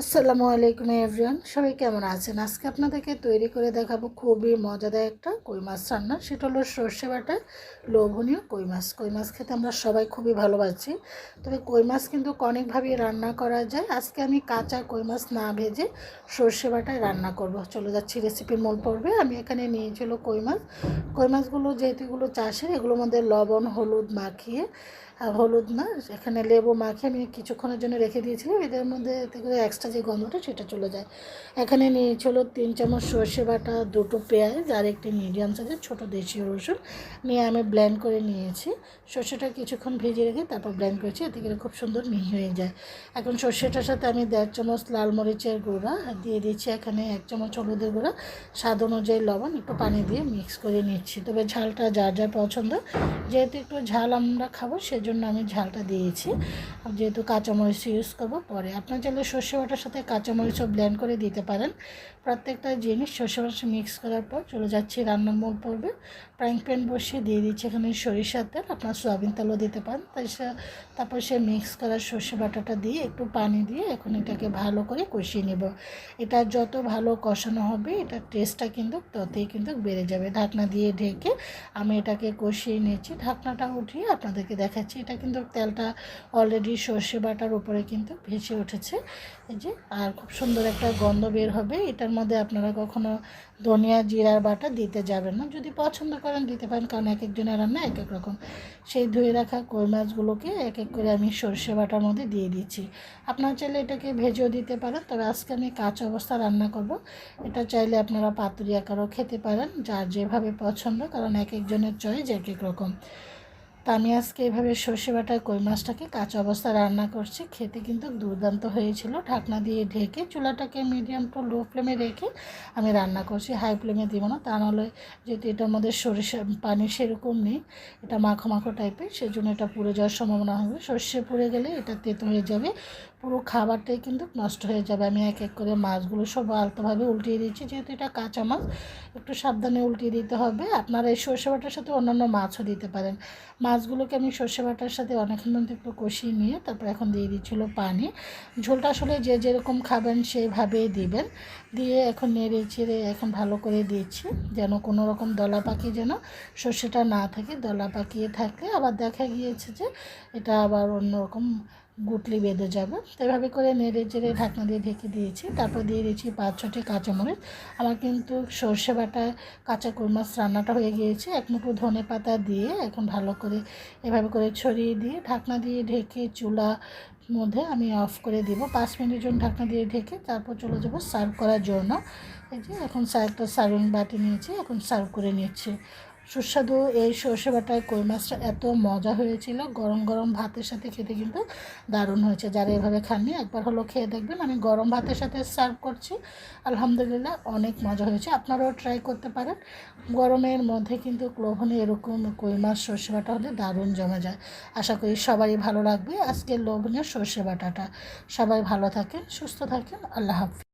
আসসালামু আলাইকুম এভরিওয়ান, সবাই কেমন আছেন? আজকে আপনাদেরকে তৈরি করে দেখাবো খুবই মজাদার একটা কই মাছ রান্না। সেটা হলো সর্ষে বাটা লোভনীয় কই মাছ। কই মাছ খেতে আমরা সবাই খুবই ভালোবাসি, তবে কই মাছ কিন্তু অনেকভাবেই রান্না করা যায়। আজকে আমি কাঁচা কই মাছ না ভেজে সর্ষে বাটায় রান্না করব। চলে যাচ্ছি রেসিপির মূল পর্বে। আমি এখানে নিয়েছিল কই মাছ। কই মাছগুলো যেহেতু এগুলো চাষের, এগুলোর মধ্যে লবণ হলুদ মাখিয়ে, হলুদ না, এখানে লেবু মাখিয়ে আমি কিছুক্ষণের জন্য রেখে দিয়েছিলাম। এদের মধ্যে থেকে এক্সট্রা যে গন্ধটা সেটা চলে যায়। এখানে নিয়েছিল 3 চামচ সর্ষে বাটা, 2টো পেঁয়াজ আর একটি মিডিয়াম সাইজের ছোটো দেশীয় রসুন নিয়ে আমি ব্লেন্ড করে নিয়েছি। সর্ষেটা কিছুক্ষণ ভেজে রেখে তারপর ব্লেন্ড করেছি, এতে করে খুব সুন্দর মিহি হয়ে যায়। এখন সর্ষেটার সাথে আমি 1.5 চামচ লাল মরিচের গুঁড়া দিয়ে দিচ্ছি, এখানে 1 চামচ হলুদের গুঁড়া, স্বাদ অনুযায়ী লবণ, একটু পানি দিয়ে মিক্স করে নিচ্ছি। তবে ঝালটা যার যার পছন্দ, যেহেতু একটু ঝাল আমরা খাবো সেজন্য আমি ঝালটা দিয়েছি। যেহেতু কাঁচামরিচ ইউজ করবো পরে, আপনার চাইলে সর্ষে বাটার সাথে কাঁচামরিচও ব্লেন্ড করে দিতে পারেন। প্রত্যেকটা জিনিস সর্ষে বাটা মিক্স করার পর চলে যাচ্ছি রান্নার মূল পর্বে। ফ্রাইং প্যান বসিয়ে দিয়ে দিচ্ছি এখানে সরিষার তেল, আপনার সয়াবিন তেলও দিতে পারেন। তারপর সে মিক্স করা সর্ষে বাটাটা দিয়ে একটু পানি দিয়ে এখন এটাকে ভালো করে কষিয়ে নেব। এটা যত ভালো কষানো হবে এটার টেস্টটা কিন্তু ততই কিন্তু বেড়ে যাবে। ঢাকনা দিয়ে ঢেকে আমি এটাকে কষিয়ে নিয়েছি। ঢাকনাটা উঠিয়ে আপনাদেরকে দেখাচ্ছি, এটা কিন্তু তেলটা অলরেডি সর্ষে বাটার উপরে কিন্তু ভেসে উঠেছে, এই যে। আর খুব সুন্দর একটা গন্ধ বের হবে। এটার মধ্যে আপনারা কখনো ধনিয়া জিরার বাটা দিতে যাবেন না, যদি পছন্দ করেন দিতে পারেন, কারণ এক একজনের রান্না এক এক রকম। সেই ধুয়ে রাখা কই মাছগুলোকে এক এক করে আমি সর্ষে বাটার মধ্যে দিয়ে দিচ্ছি। আপনারা চাইলে এটাকে ভেজেও দিতে পারেন, তবে আজকে আমি কাঁচা অবস্থা রান্না করব। এটা চাইলে আপনারা পাতুরি আকারও খেতে পারেন, যার যেভাবে পছন্দ, কারণ এক একজনের চয়েস এক এক রকম। তা আমি আজকে এভাবে সর্ষে বাটার কই মাছটাকে কাঁচা অবস্থা রান্না করছি। খেতে কিন্তু দুর্দান্ত হয়েছিল। ঢাকনা দিয়ে ঢেকে চুলাটাকে মিডিয়াম টু লো ফ্লেমে রেখে আমি রান্না করছি, হাই ফ্লেমে দিব না, তা নাহলে যেহেতু এটার মধ্যে সরিষা পানি সেরকম নেই, এটা মাখো মাখো টাইপের, সেজন্য এটা পুড়ে যাওয়ার সম্ভাবনা হবে। সর্ষে পুড়ে গেলে এটা তেতো হয়ে যাবে, পুরো খাবারটাই কিন্তু নষ্ট হয়ে যাবে। আমি এক এক করে মাছগুলো সব আলতোভাবে উল্টিয়ে দিচ্ছি, যেহেতু এটা কাঁচা মাছ একটু সাবধানে উল্টিয়ে দিতে হবে। আপনারা এই সর্ষে বাটার সাথে অন্যান্য মাছও দিতে পারেন। মাছগুলোকে আমি সর্ষে বাটার সাথে অনেকক্ষণ পর্যন্ত একটু কষিয়ে নিয়ে তারপর এখন দিয়ে দিচ্ছিলো পানি। ঝোলটা আসলে যে যেরকম খাবেন সেইভাবেই দিবেন। দিয়ে এখন নেড়ে চেড়ে এখন ভালো করে দিচ্ছি, যেন কোনো রকম দলা পাকি যেন সর্ষেটা না থাকে। দলা পাকিয়ে থাকলে আবার দেখা গিয়েছে যে এটা আবার অন্যরকম গুটলি বেঁধে যাবে। তো এভাবে করে নেড়ে চেড়ে ঢাকনা দিয়ে ঢেকে দিয়েছি। তারপর দিয়ে দিয়েছি 5-6টি কাঁচামরিচ। আমার কিন্তু সর্ষে বাটা কাঁচা কই মাছ রান্নাটা হয়ে গিয়েছে। এক মুঠো ধনে পাতা দিয়ে এখন ভালো করে এভাবে করে ছড়িয়ে দিয়ে ঢাকনা দিয়ে ঢেকে চুলা মধ্যে আমি অফ করে দিব। 5 মিনিটের জন্য ঢাকনা দিয়ে ঢেকে তারপর চলে যাব সার্ভ করার জন্য। এই যে এখন একটা সার্ভিং বাটি নিয়েছি, এখন সার্ভ করে নিচ্ছি। সুস্বাদু এই সর্ষে বাটায় কই মাছটা এত মজা হয়েছিল, গরম গরম ভাতের সাথে খেতে কিন্তু দারুণ হয়েছে। যারা এভাবে খাননি একবার হলো খেয়ে দেখবেন। আমি গরম ভাতের সাথে সার্ভ করছি, আলহামদুলিল্লাহ অনেক মজা হয়েছে। আপনারাও ট্রাই করতে পারেন। গরমের মধ্যে কিন্তু লোভনে এরকম কই মাছ সর্ষে বাটা হলে দারুণ জমে যায়। আশা করি সবারই ভালো লাগবে আজকের লোভনীয় সর্ষে বাটাটা। সবাই ভালো থাকেন, সুস্থ থাকেন, আল্লাহ হাফিজ।